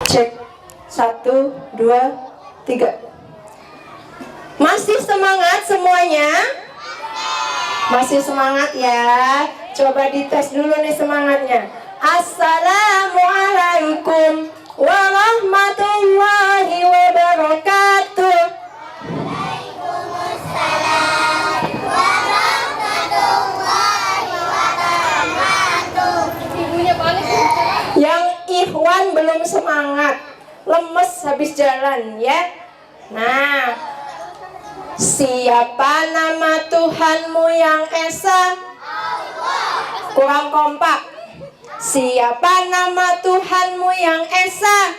Cek 1, 2, 3. Masih semangat semuanya? Masih semangat ya? Coba dites dulu nih semangatnya. Assalamualaikum warahmatullahi wabarakatuh. Waalaikumsalam warahmatullahi wabarakatuh. Yang ikhwan belum semangat, lemes habis jalan ya. Nah, siapa nama Tuhanmu yang esa? Kurang kompak. Siapa nama Tuhanmu yang esa?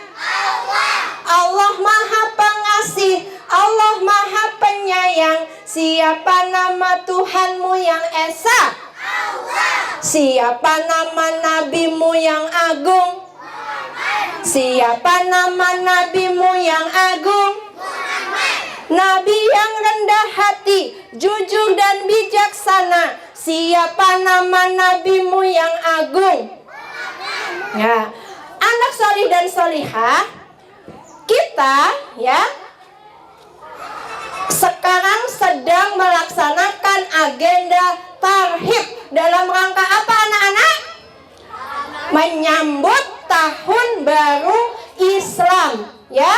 Allah Maha Pengasih, Allah Maha Penyayang. Siapa nama Tuhanmu yang esa? Siapa nama nabimu yang agung? Siapa nama nabimu yang agung? Nabi yang rendah hati, jujur dan bijaksana. Siapa nama nabimu yang agung? Ya, anak solih dan solihah, kita ya sekarang sedang melaksanakan agenda tarhib. Dalam rangka apa anak-anak? Menyambut tahun baru Islam ya,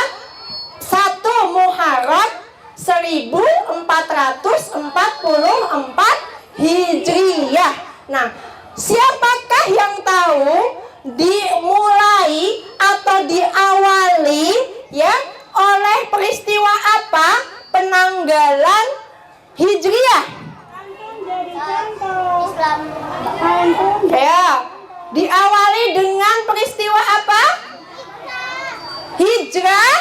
1 Muharram 1444 Hijriyah. Nah, siapakah yang tahu dimulai atau diawali ya oleh peristiwa apa penanggalan Hijriyah? Ya, diawali dengan peristiwa apa? Hijrah.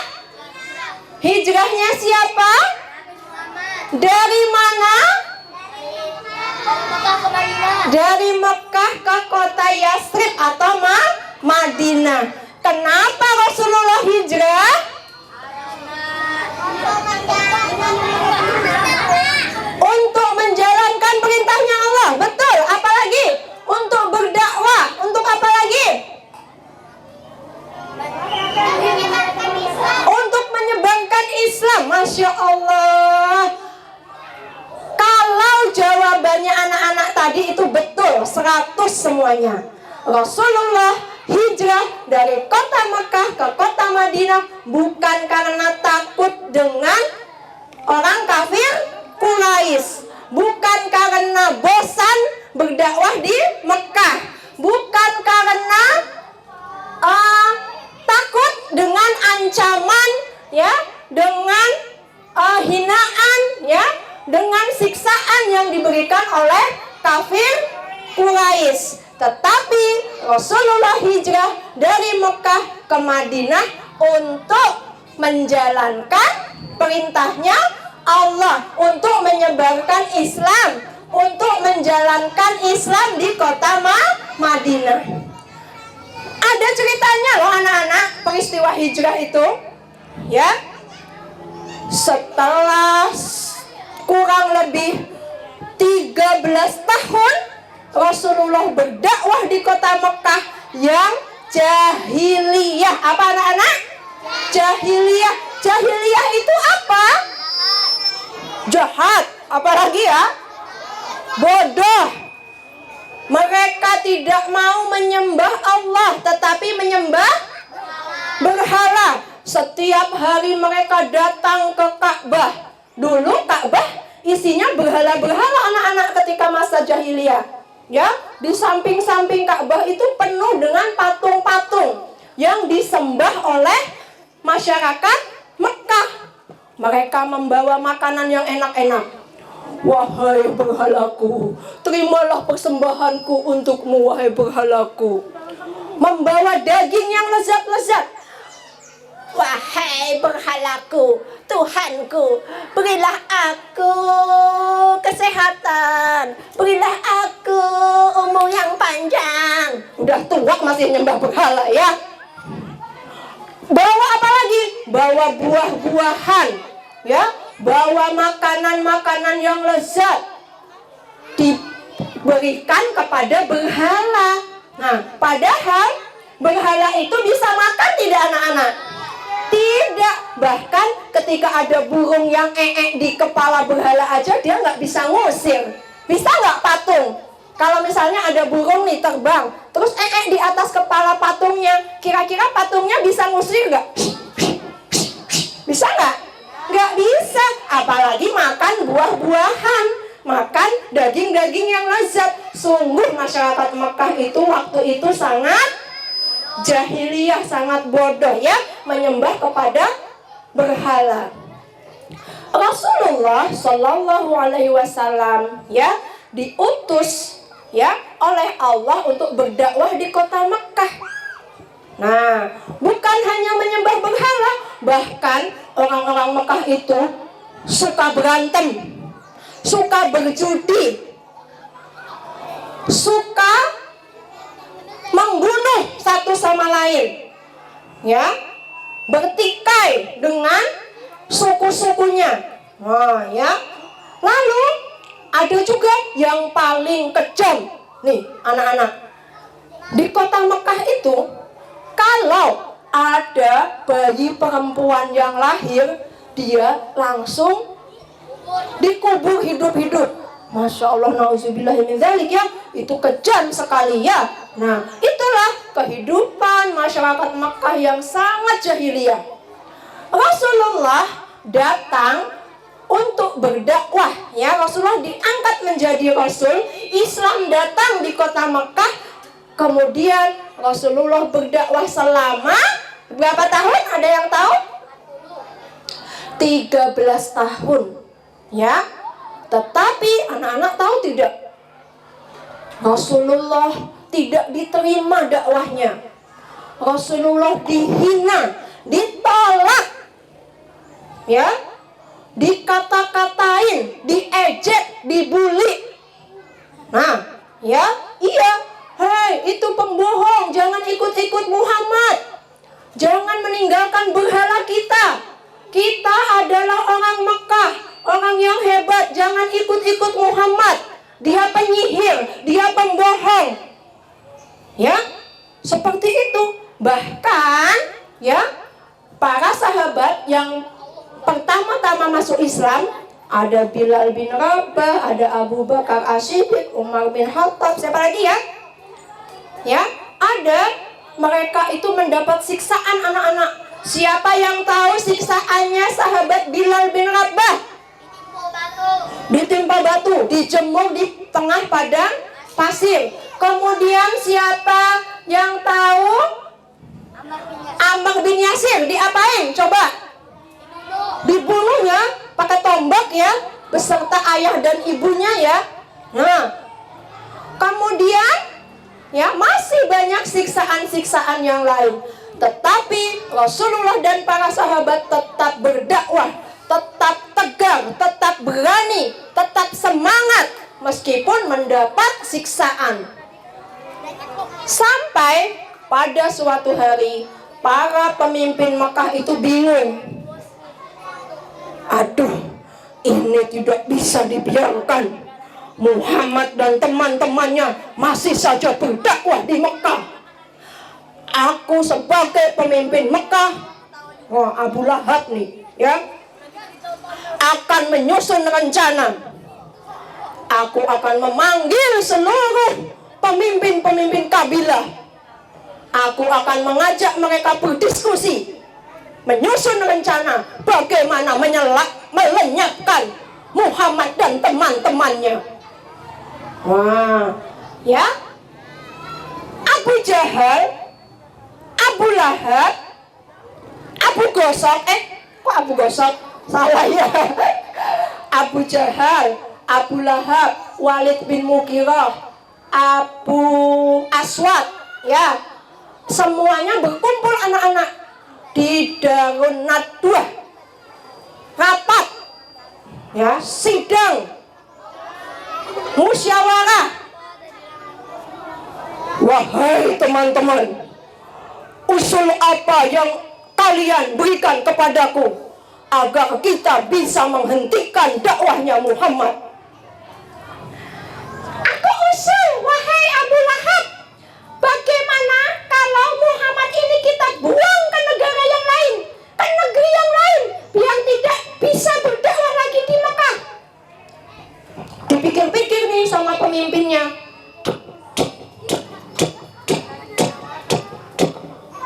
Hijrahnya siapa? Dari mana? Dari Mekah ke kota Yasrib atau Madinah. Kenapa Rasulullah hijrah? Untuk menjalankan perintahnya Allah. Betul. Apalagi? Untuk berdakwah. Untuk apa lagi? Untuk menyebarkan Islam. Masya Allah. Kalau jawabannya anak-anak tadi itu betul 100 semuanya. Rasulullah hijrah dari kota Mekah ke kota Madinah bukan karena takut dengan orang kafir Quraisy, bukan karena bosan berdakwah di Mekah, bukan karena takut dengan ancaman ya, dengan hinaan ya, dengan siksaan yang diberikan oleh kafir Quraisy. Tetapi Rasulullah hijrah dari Mekah ke Madinah untuk menjalankan perintahnya Allah, untuk menyebarkan Islam, untuk menjalankan Islam di kota Madinah. Ada ceritanya loh anak-anak, peristiwa hijrah itu ya. Setelah kurang lebih 13 tahun Rasulullah berdakwah di kota Mekah yang jahiliyah. Apa anak-anak? Jahiliyah. Jahiliyah itu apa? Jahat. Apalagi ya? Bodoh. Mereka tidak mau menyembah Allah, tetapi menyembah berhala. Setiap hari mereka datang ke Ka'bah. Dulu Ka'bah isinya berhala-berhala anak-anak ketika masa jahiliyah. Ya, di samping-samping Ka'bah itu penuh dengan patung-patung yang disembah oleh masyarakat Mekah. Mereka membawa makanan yang enak-enak. Wahai berhalaku, terimalah persembahanku untukmu, wahai berhalaku. Membawa daging yang lezat-lezat. Wahai berhalaku, Tuhanku, berilah aku kesehatan, berilah aku umur yang panjang. Udah tua masih nyembah berhala ya. Bawa apa lagi? Bawa buah-buahan ya, bawa makanan-makanan yang lezat diberikan kepada berhala. Nah, padahal Berhala itu bisa makan tidak anak-anak? Tidak. Bahkan ketika ada burung yang di kepala berhala aja dia nggak bisa ngusir. Bisa nggak patung? Kalau misalnya ada burung nih terbang, terus di atas kepala patungnya, kira-kira patungnya bisa ngusir nggak? Bisa nggak? Nggak bisa. Apalagi makan buah-buahan, makan daging-daging yang lezat. Sungguh masyarakat Mekah itu waktu itu sangat jahiliyah, sangat bodoh ya, menyembah kepada berhala. Rasulullah Shallallahu Alaihi Wasallam ya diutus ya oleh Allah untuk berdakwah di kota Mekah. Nah, bukan hanya menyembah berhala, bahkan orang-orang Mekah itu suka berantem, suka berjudi, suka membunuh satu sama lain, ya, bertikai dengan suku-sukunya. Nah, ya. Lalu ada juga yang paling kejam nih anak-anak. Di kota Mekah itu kalau ada bayi perempuan yang lahir, dia langsung dikubur hidup-hidup. Masya Allah, na'udzubillahiminzalik ya. Itu kejam sekali ya. Nah, itulah kehidupan masyarakat Mekah yang sangat jahiliyah. Rasulullah datang untuk berdakwah ya. Rasulullah diangkat menjadi Rasul. Islam datang di kota Mekah. Kemudian Rasulullah berdakwah selama berapa tahun? Ada yang tahu? 13 tahun ya. Tetapi anak-anak tahu tidak? Rasulullah tidak diterima dakwahnya. Rasulullah dihina, ditolak, ya, dikata-katain, diejek, dibully. Nah, ya, iya, hei itu pembohong, jangan ikut-ikut Muhammad, jangan meninggalkan berhala kita. Kita adalah orang Mekah, orang yang hebat, jangan ikut-ikut Muhammad. Dia penyihir, dia pembohong. Ya, seperti itu. Bahkan ya, para sahabat yang pertama-tama masuk Islam, ada Bilal bin Rabah, ada Abu Bakar As-Siddiq, Umar bin Khattab, siapa lagi ya? Ya, ada mereka itu mendapat siksaan anak-anak. Siapa yang tahu siksaannya sahabat Bilal bin Rabah? Ditimpa batu, dijemur di tengah padang pasir. Kemudian siapa yang tahu? Ammar bin Yasir diapain? Coba. Dibunuhnya pakai tombak ya, beserta ayah dan ibunya ya. Nah, kemudian ya masih banyak siksaan-siksaan yang lain. Tetapi Rasulullah dan para sahabat tetap berdakwah, tetap tegar, tetap berani, tetap semangat meskipun mendapat siksaan. Sampai pada suatu hari para pemimpin Mekah itu bingung. Aduh, ini tidak bisa dibiarkan. Muhammad dan teman-temannya masih saja berdakwah di Mekah. Aku sebagai pemimpin Mekah, Abu Lahab nih ya, akan menyusun rencana. Aku akan memanggil seluruh pemimpin-pemimpin kabilah. Aku akan mengajak mereka berdiskusi, menyusun rencana bagaimana melenyapkan Muhammad dan teman-temannya. Wah, ya, Abu Jahal, Abu Lahab, Abu Gosok, kok Abu Gosok? Salah ya. Abu Jahal, Abu Lahab, Walid bin Mughirah, Abu Aswad, ya, semuanya berkumpul anak-anak di Darun Nadwah, rapat, ya, sidang, musyawarah. Wahai teman-teman, usul apa yang kalian berikan kepadaku agar kita bisa menghentikan dakwahnya Muhammad? Aku usul, wahai Abu Lahab, Bagaimana kalau Muhammad ini kita buang ke negara yang lain, ke negeri yang lain, biar tidak bisa berdakwah lagi di Mekah? Dipikir-pikir nih sama pemimpinnya.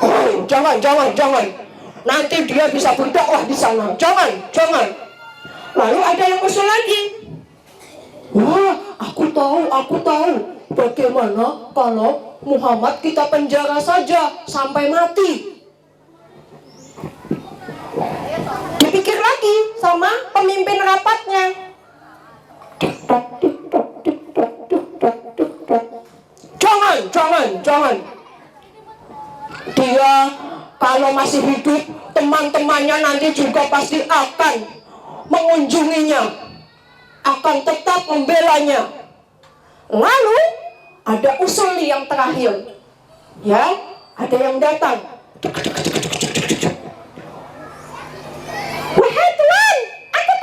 Oh, jangan. Nanti dia bisa berdakwah di sana. Jangan. Lalu ada yang usul lagi. Wah, aku tahu. Bagaimana kalau Muhammad kita penjara saja sampai mati? Dipikir lagi sama pemimpin rapatnya. Jangan. Dia kalau masih hidup, teman-temannya nanti juga pasti akan mengunjunginya, akan tetap membelanya. Lalu ada usul yang terakhir, ya, ada yang datang. Wahai Tuhan, aku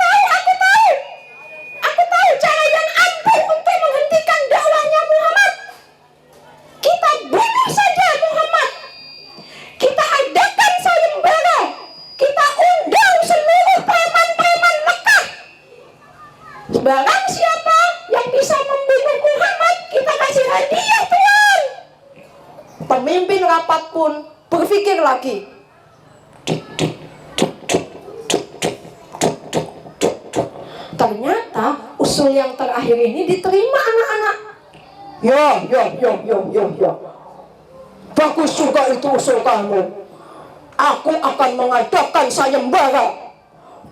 tahu cara yang ampuh untuk menghentikan dakwahnya Muhammad. Kita bunuh saja Muhammad. Kita adakan sayembara. Kita undang seluruh preman-preman Mekah. Barang siapa yang bisa membunuh Muhammad, kita kasih hadiah Tuhan. Pemimpin rapat pun berpikir lagi. Ternyata usul yang terakhir ini diterima anak-anak. Ya. Bagus juga itu usul kamu. Aku akan mengadakan sayembara.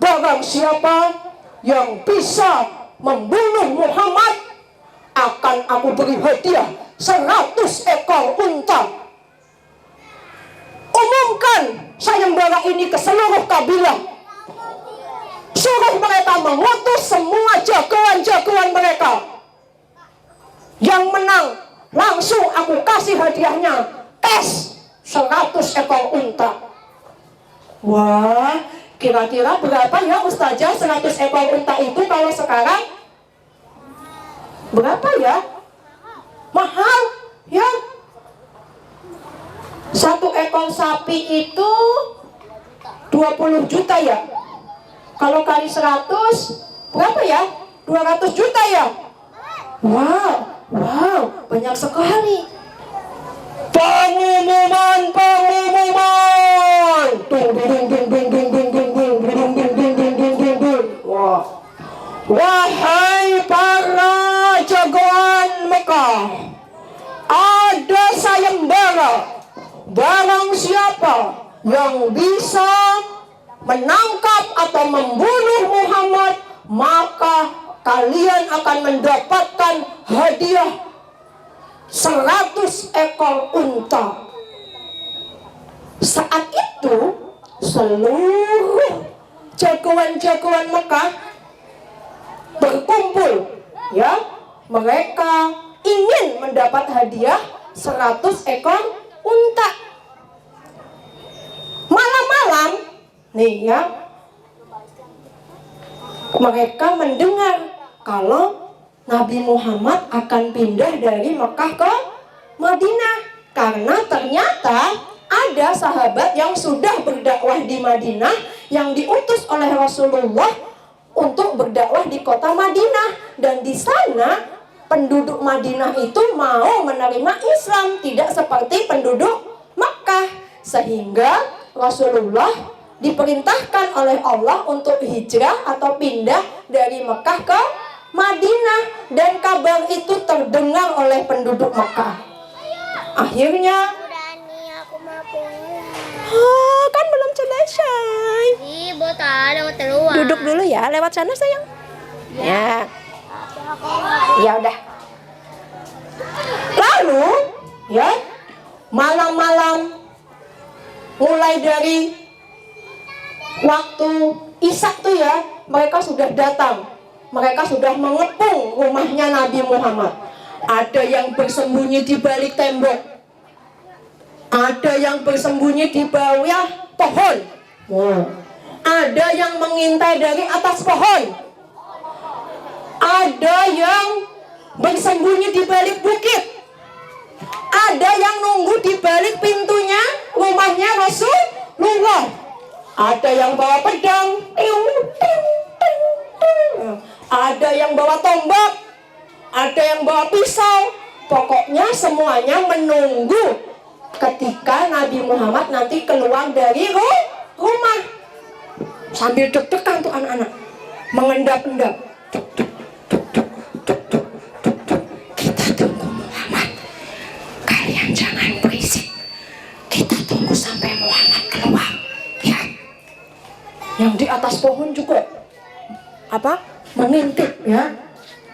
Barang siapa yang bisa membunuh Muhammad, akan aku beri hadiah 100 ekor unta. Umumkan sayembara ini ke seluruh kabilah. Suruh mereka mengutus semua jagoan-jagoan mereka. Yang menang langsung aku kasih hadiahnya tes 100 ekor unta. Wah, kira-kira berapa ya Ustazah 100 ekor unta itu kalau sekarang? Berapa ya? Mahal ya. 1 ekor sapi itu 20 juta ya. Kalau kali 100 berapa ya? 200 juta ya. Wow, banyak sekali. Pengumuman. Wah. Wahai para jagoan Mekah, ada sayembara. Barang siapa yang bisa menangkap atau membunuh Muhammad, maka kalian akan mendapatkan hadiah 100 ekor unta. Saat itu seluruh jagoan-jagoan Mekah berkumpul, ya. Mereka ingin mendapat hadiah 100 ekor unta. Malam-malam nih ya, mereka mendengar kalau Nabi Muhammad akan pindah dari Mekah ke Madinah. Karena ternyata ada sahabat yang sudah berdakwah di Madinah, yang diutus oleh Rasulullah untuk berdakwah di kota Madinah. Dan di sana penduduk Madinah itu mau menerima Islam, tidak seperti penduduk Mekah. Sehingga Rasulullah diperintahkan oleh Allah untuk hijrah atau pindah dari Mekah ke Madinah. Dan kabar itu terdengar oleh penduduk Mekah. Akhirnya kan belum selesai. Duduk dulu ya, lewat sana sayang. Ya udah. Lalu ya, malam-malam mulai dari waktu Isya tuh ya, mereka sudah datang. Mereka sudah mengepung rumahnya Nabi Muhammad. Ada yang bersembunyi di balik tembok, ada yang bersembunyi di bawah pohon, ada yang mengintai dari atas pohon, ada yang bersembunyi di balik bukit, Ada yang nunggu di balik pintunya rumahnya Rasulullah. Ada yang bawa pedang, ada yang bawa tombak, ada yang bawa pisau. Pokoknya semuanya menunggu ketika Nabi Muhammad nanti keluar dari rumah. Sambil deg-degan tuh anak-anak, mengendap-endap. Kita tunggu Muhammad. Kalian jangan berisik. Kita tunggu sampai Muhammad keluar. Ya. Yang di atas pohon juga mengintip ya.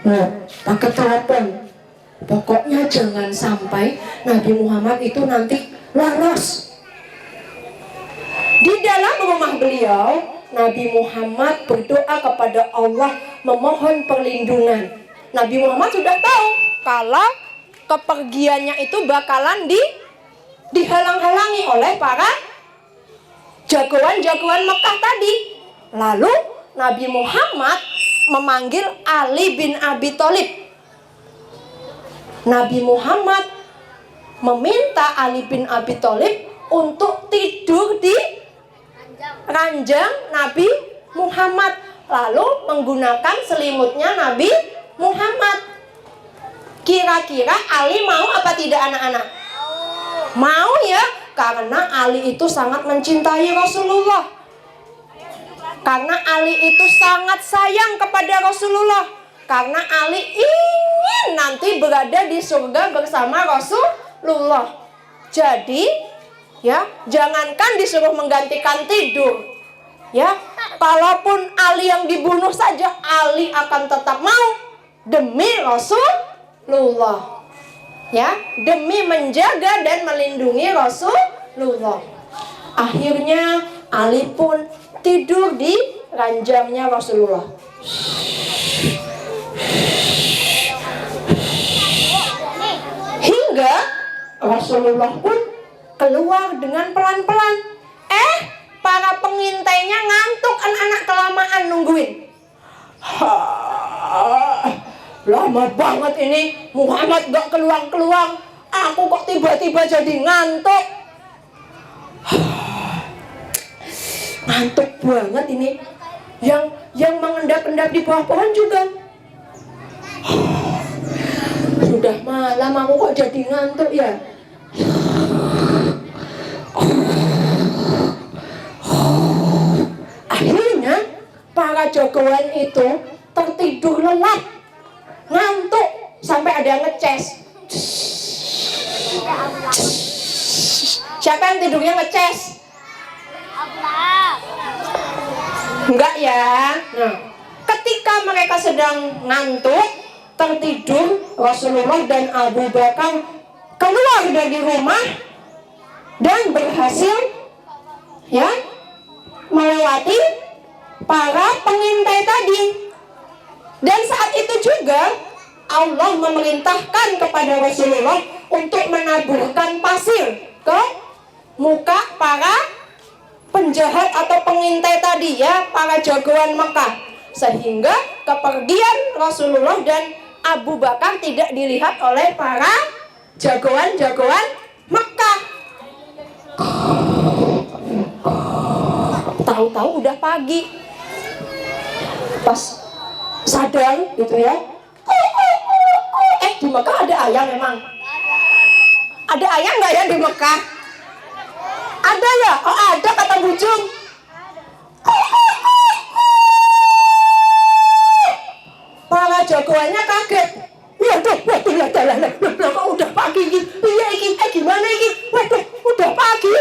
Nah, pakai telepon. Pokoknya jangan sampai Nabi Muhammad itu nanti lolos. Di dalam rumah beliau, Nabi Muhammad berdoa kepada Allah memohon perlindungan. Nabi Muhammad sudah tahu kalau kepergiannya itu bakalan dihalang-halangi oleh para jagoan-jagoan Mekah tadi. Lalu Nabi Muhammad memanggil Ali bin Abi Thalib. Nabi Muhammad meminta Ali bin Abi Thalib untuk tidur di ranjang Nabi Muhammad, lalu menggunakan selimutnya Nabi Muhammad. Kira-kira Ali mau apa tidak anak-anak? Mau ya, karena Ali itu sangat mencintai Rasulullah. Karena Ali itu sangat sayang kepada Rasulullah. Karena Ali ingin nanti berada di surga bersama Rasulullah. Jadi, ya, jangankan disuruh menggantikan tidur. Ya, kalaupun Ali yang dibunuh saja, Ali akan tetap mau demi Rasulullah. Ya, demi menjaga dan melindungi Rasulullah. Akhirnya Ali pun tidur di ranjangnya Rasulullah. Hingga Rasulullah pun keluar dengan pelan-pelan. Para pengintainya ngantuk, anak-anak kelamaan nungguin. Lama banget ini, Muhammad gak keluar-keluar. Aku kok tiba-tiba jadi ngantuk. Ngantuk banget ini. Yang mengendap-endap di bawah pohon juga. Sudah malam aku kok jadi ngantuk ya. Akhirnya para jagoan itu tertidur lelap, ngantuk, sampai ada yang ngeces. Siapa yang tidurnya ngeces? Enggak ya. Nah, ketika mereka sedang ngantuk, tertidur, Rasulullah dan Abu Bakar keluar dari rumah dan berhasil ya melewati para pengintai tadi. Dan saat itu juga Allah memerintahkan kepada Rasulullah untuk menaburkan pasir ke muka para penjahat atau pengintai tadi ya, para jagoan Mekah, sehingga kepergian Rasulullah dan Abu Bakar tidak dilihat oleh para jagoan-jagoan Mekah. Tahu-tahu udah pagi. Pas sadar gitu ya. Di Mekah ada ayam memang? Ada ayam nggak ya di Mekah? Ada ya? Oh ada, kata Bujung. Para jagoannya kaget. Waduh, kok udah pagi gitu? Iya iki, gimana iki? Waduh, udah pagi.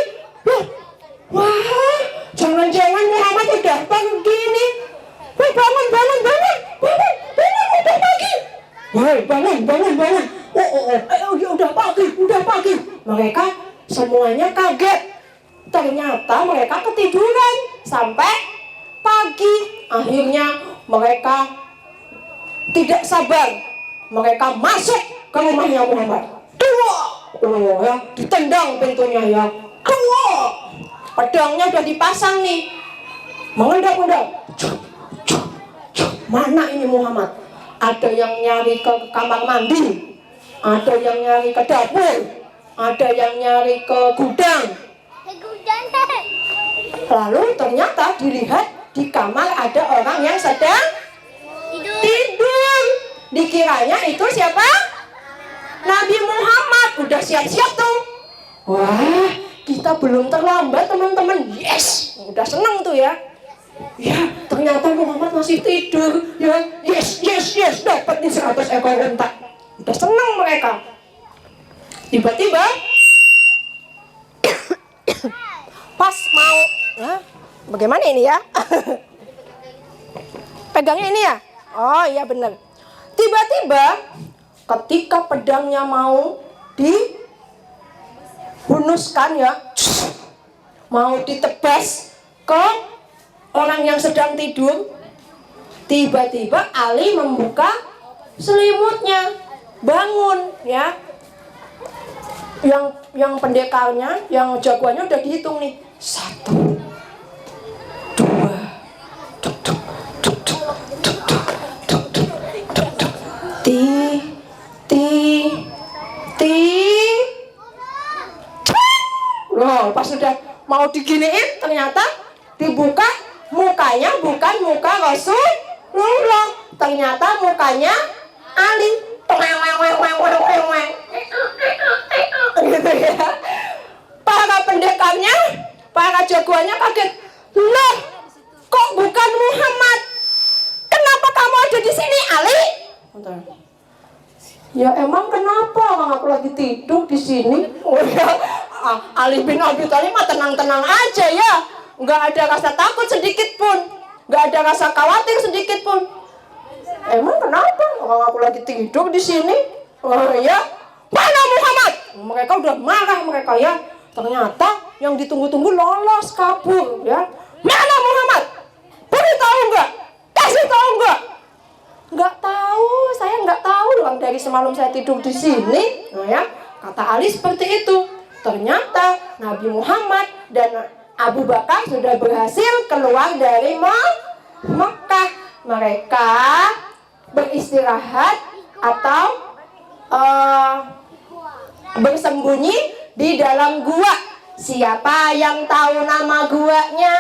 Wah, jangan-jangan Muhammad udah pergi nih. Wah, bangun, udah pagi. Wah, bangun. Udah pagi. Mereka semuanya kaget. Ternyata mereka ketiduran sampai pagi. Akhirnya mereka tidak sabar. Mereka masuk ke rumahnya Muhammad. Ya, ditendang pintunya ya. Pedangnya udah dipasang nih. Mengendap-endap. Mana ini Muhammad? Ada yang nyari ke kamar mandi, ada yang nyari ke dapur, ada yang nyari ke gudang. Lalu ternyata dilihat di kamar ada orang yang sedang tidur. Dikiranya itu siapa? Nabi Muhammad. Udah siap-siap tuh. Wah, kita belum terlambat teman-teman. Yes, udah seneng tuh ya. Ya, ternyata Muhammad masih tidur. Ya, yes, dapat nih 100 ekor unta. Udah seneng mereka. Tiba-tiba pas mau, ya, bagaimana ini ya? Pegangnya ini ya? Oh iya benar. Tiba-tiba ketika pedangnya mau dihunuskan ya, mau ditebas ke orang yang sedang tidur, tiba-tiba Ali membuka selimutnya, bangun ya. Yang pendekarnya, yang jagoannya udah dihitung nih. 1, 2, duk, duk, duk, duk, duk, duk, duk, duk, duk, duk. Loh, pas sudah mau diginiin, ternyata dibuka mukanya bukan muka Rasulullah, ternyata mukanya Ali. Gitu ya. Para pendekarnya, para jagoannya kaget. Loh, kok bukan Muhammad? Kenapa kamu ada di sini, Ali? Ya emang kenapa? Orang aku lagi tidur di sini. Oh ya, Ali bin Abi Thalib mah tenang-tenang aja ya. Nggak ada rasa takut sedikit pun, nggak ada rasa khawatir sedikit pun. Emang kenapa? Orang aku lagi tidur di sini. Oh ya, mana Muhammad? Mereka udah marah mereka ya. Ternyata yang ditunggu-tunggu lolos kabur ya. Mana Muhammad? Beritahu nggak? Kasih tahu nggak? Nggak tahu, saya nggak tahu. Orang dari semalam saya tidur di sini. Nah ya, kata Ali seperti itu. Ternyata Nabi Muhammad dan Abu Bakar sudah berhasil keluar dari Mekah. Mereka beristirahat atau bersembunyi di dalam gua. Siapa yang tahu nama guanya?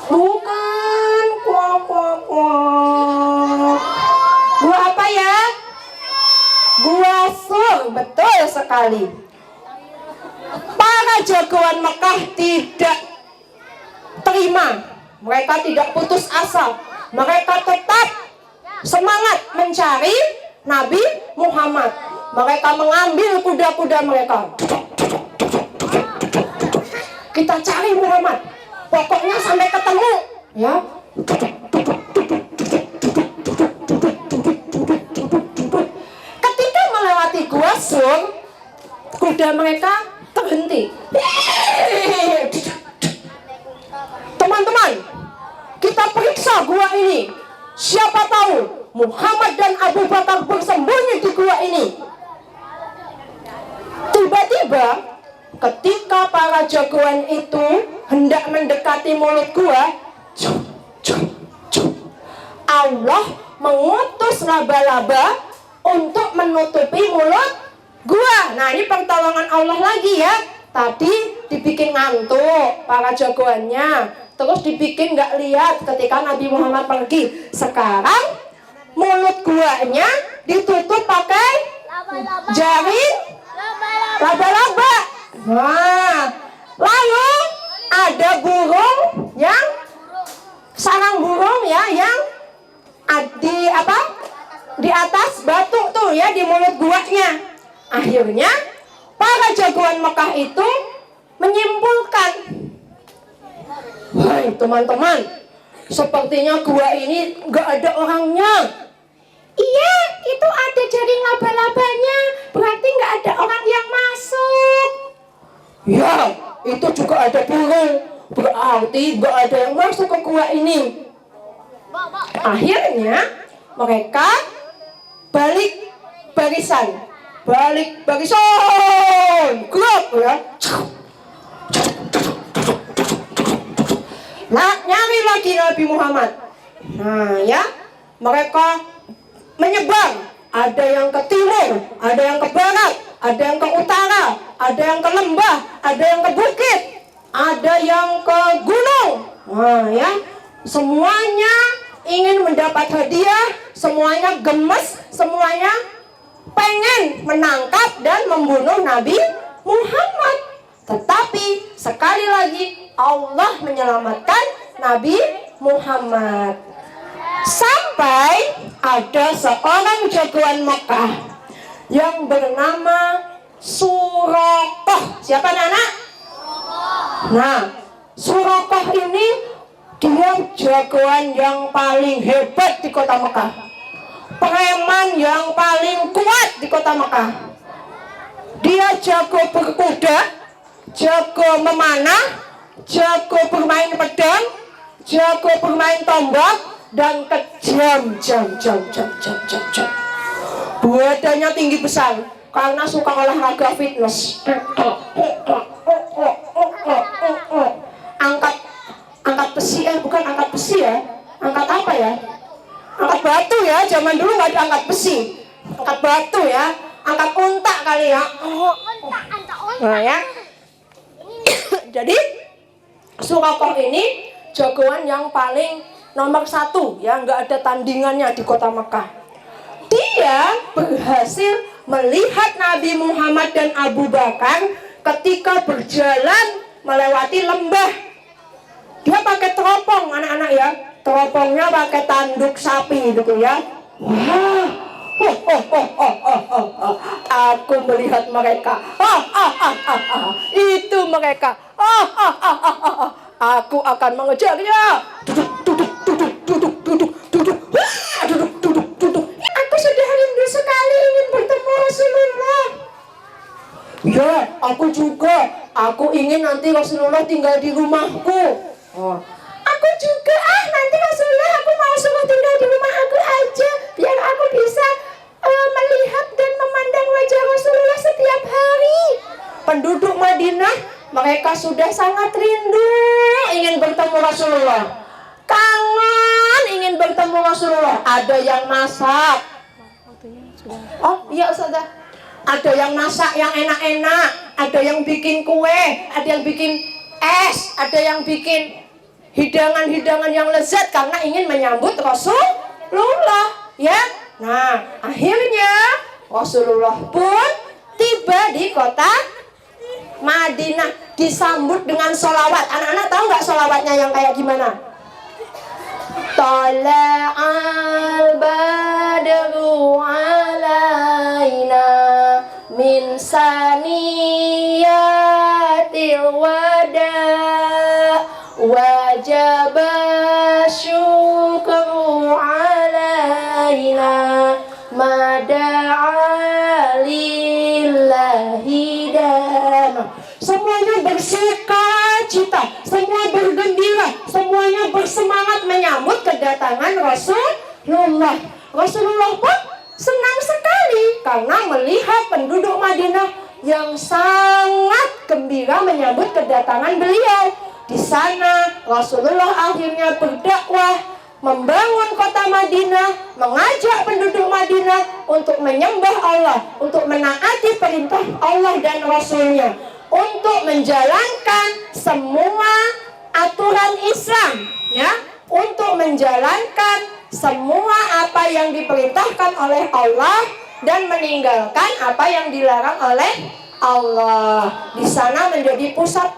Bukan. Gua apa ya? Gua Sur. Betul sekali. Para jagoan Mekah tidak terima. Mereka tidak putus asa. Mereka tetap semangat mencari Nabi Muhammad. Mereka mengambil kuda-kuda mereka. Kita cari Muhammad. Pokoknya sampai ketemu, ya. Ketika melewati Gua Sur, kuda mereka terhenti. Teman-teman, kita periksa gua ini. Siapa tahu Muhammad dan Abu Bakar bersembunyi di gua ini. Tiba-tiba ketika para jagoan itu hendak mendekati mulut gua, Allah mengutus laba-laba untuk menutupi mulut gua. Nah, ini pertolongan Allah lagi ya. Tadi dibikin ngantuk para jagoannya, terus dibikin nggak lihat ketika Nabi Muhammad pergi. Sekarang mulut guanya ditutup pakai jaring laba-laba. Nah, lalu ada burung yang sarang burung ya yang di atas batu tuh ya di mulut guanya. Akhirnya para jagoan Mekah itu menyimpulkan, wah teman-teman, sepertinya gua ini nggak ada orangnya. Iya, itu ada jaring laba-labanya, berarti nggak ada orang yang masuk. Ya, itu juga ada burung, berarti nggak ada yang masuk ke gua ini. Akhirnya mereka balik barisan, gelap ya. Nah, nyari lagi Nabi Muhammad. Nah ya, mereka menyebar. Ada yang ke timur, ada yang ke barat, ada yang ke utara, ada yang ke lembah, ada yang ke bukit, ada yang ke gunung. Nah, ya, semuanya ingin mendapat hadiah, semuanya gemes, semuanya pengen menangkap dan membunuh Nabi Muhammad. Tetapi sekali lagi Allah menyelamatkan Nabi Muhammad. Sampai ada seorang jagoan Mekah yang bernama Suraqah. Siapa anak? Nah, Suraqah ini dia jagoan yang paling hebat di kota Mekah, preman yang paling kuat di kota Mekah. Dia jago berkuda, jago memanah, jago bermain pedang, jago bermain tombak, dan kejam. Badannya tinggi besar karena suka olahraga fitness. Angkat besi, bukan angkat besi ya. Angkat apa ya? Angkat batu ya. Zaman dulu nggak ada angkat besi. Angkat batu ya. Angkat unta kali ya. Nah ya. Jadi Suraqah ini jagoan yang paling nomor 1 ya, nggak ada tandingannya di kota Mekah. Dia berhasil melihat Nabi Muhammad dan Abu Bakar ketika berjalan melewati lembah. Dia pakai teropong anak-anak ya, teropongnya pakai tanduk sapi gitu ya. Wah, aku melihat mereka. Itu mereka. Aku akan mengejarnya. Duduk. Aku sudah rindu sekali ingin bertemu Rasulullah. Ya, aku juga. Aku ingin nanti Rasulullah tinggal di rumahku. Aku juga. Nanti Rasulullah aku mau suruh tinggal di rumah aku aja, biar aku bisa melihat dan memandang wajah Rasulullah setiap hari. Penduduk Madinah, mereka sudah sangat rindu ingin bertemu Rasulullah, kangen ingin bertemu Rasulullah. Ada yang masak. Oh iya Ustazah, ada yang masak yang enak-enak, ada yang bikin kue, ada yang bikin es, ada yang bikin hidangan-hidangan yang lezat karena ingin menyambut Rasulullah ya. Nah, akhirnya Rasulullah pun tiba di kota Madinah, disambut dengan sholawat. Anak-anak tahu nggak sholawatnya yang kayak gimana? Tala'al badru alaina min saniyatil wada' wajaba syukru alaina mada'a lillahi dana. Semuanya bersukacita, semua bergembira, semuanya bersemangat menyambut kedatangan Rasulullah. Rasulullah pun senang sekali karena melihat penduduk Madinah yang sangat gembira menyambut kedatangan beliau. Di sana Rasulullah akhirnya berdakwah, membangun kota Madinah, mengajak penduduk Madinah untuk menyembah Allah, untuk menaati perintah Allah dan Rasulnya, untuk menjalankan semua aturan Islam, ya, untuk menjalankan semua apa yang diperintahkan oleh Allah dan meninggalkan apa yang dilarang oleh Allah. Di sana menjadi pusat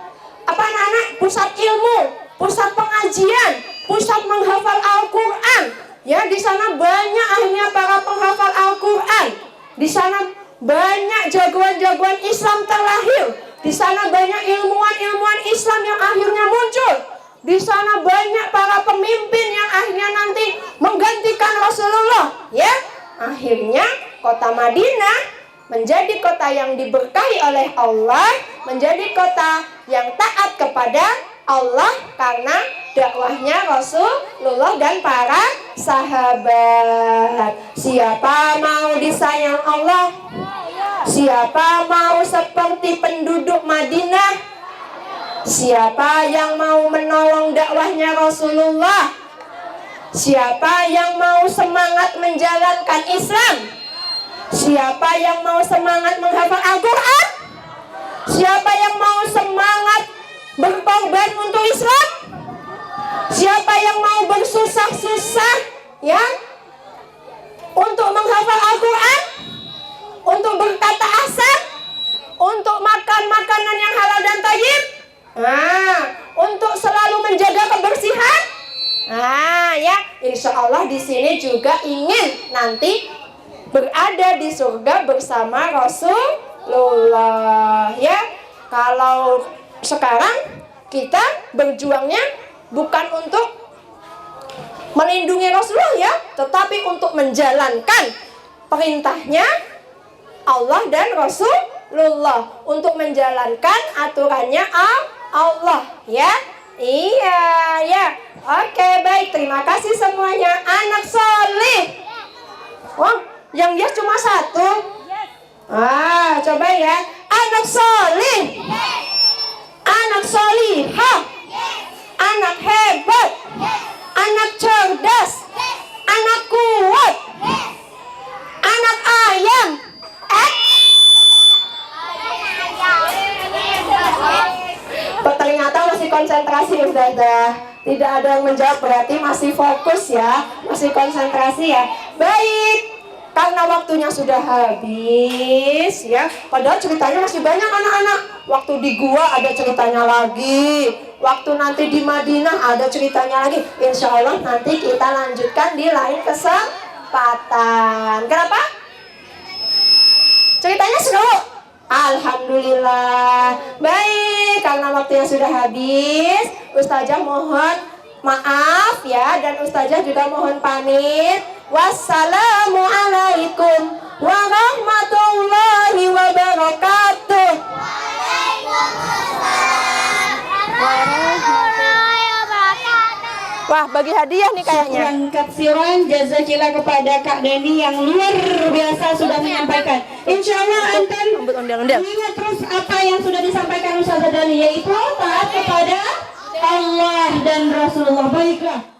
apa anak-anak? Pusat ilmu, pusat pengajian, pusat menghafal Al-Quran. Ya, di sana banyak akhirnya para penghafal Al-Quran. Di sana banyak jagoan-jagoan Islam terlahir. Di sana banyak ilmuwan-ilmuwan Islam yang akhirnya muncul. Di sana banyak para pemimpin yang akhirnya nanti menggantikan Rasulullah. Ya, akhirnya kota Madinah menjadi kota yang diberkahi oleh Allah, menjadi kota yang taat kepada Allah karena dakwahnya Rasulullah dan para sahabat. Siapa mau disayang Allah? Siapa mau seperti penduduk Madinah? Siapa yang mau menolong dakwahnya Rasulullah? Siapa yang mau semangat menjalankan Islam? Siapa yang mau semangat menghafal Al-Quran? Siapa yang mau semangat berkorban untuk Islam? Siapa yang mau bersusah-susah ya untuk menghafal Al-Quran? Untuk berkata asal? Untuk makan makanan yang halal dan thayyib? Untuk selalu menjaga kebersihan? Ya, insya Allah di sini juga ingin nanti berada di surga bersama Rasulullah ya. Kalau sekarang kita berjuangnya bukan untuk melindungi Rasulullah ya, tetapi untuk menjalankan perintahnya Allah dan Rasulullah, untuk menjalankan aturannya Allah ya. Iya ya. Oke, baik, terima kasih semuanya. Anak soleh. Oh, yang yes cuma satu. Coba ya. Anak soleh. Anak solihah. Anak hebat. Anak cerdas. Anak kuat. Anak ayam. Ternyata masih konsentrasi Ustazah. Tidak ada yang menjawab, berarti masih fokus ya, masih konsentrasi ya. Baik, karena waktunya sudah habis ya. Padahal ceritanya masih banyak anak-anak. Waktu di gua ada ceritanya lagi, waktu nanti di Madinah ada ceritanya lagi. Insya Allah nanti kita lanjutkan di lain kesempatan. Kenapa? Ceritanya seru. Alhamdulillah. Baik, karena waktunya sudah habis, Ustazah mohon maaf ya, dan Ustazah juga mohon pamit. Wassalamualaikum warahmatullahi wabarakatuh. Wah, bagi hadiah nih kayaknya. Katsiran jazakillah kepada Kak Deni yang luar biasa sudah menyampaikan. Insya Allah anten ingat terus apa yang sudah disampaikan Ustazah Deni, yaitu taat kepada Allah dan Rasulullah. Baiklah.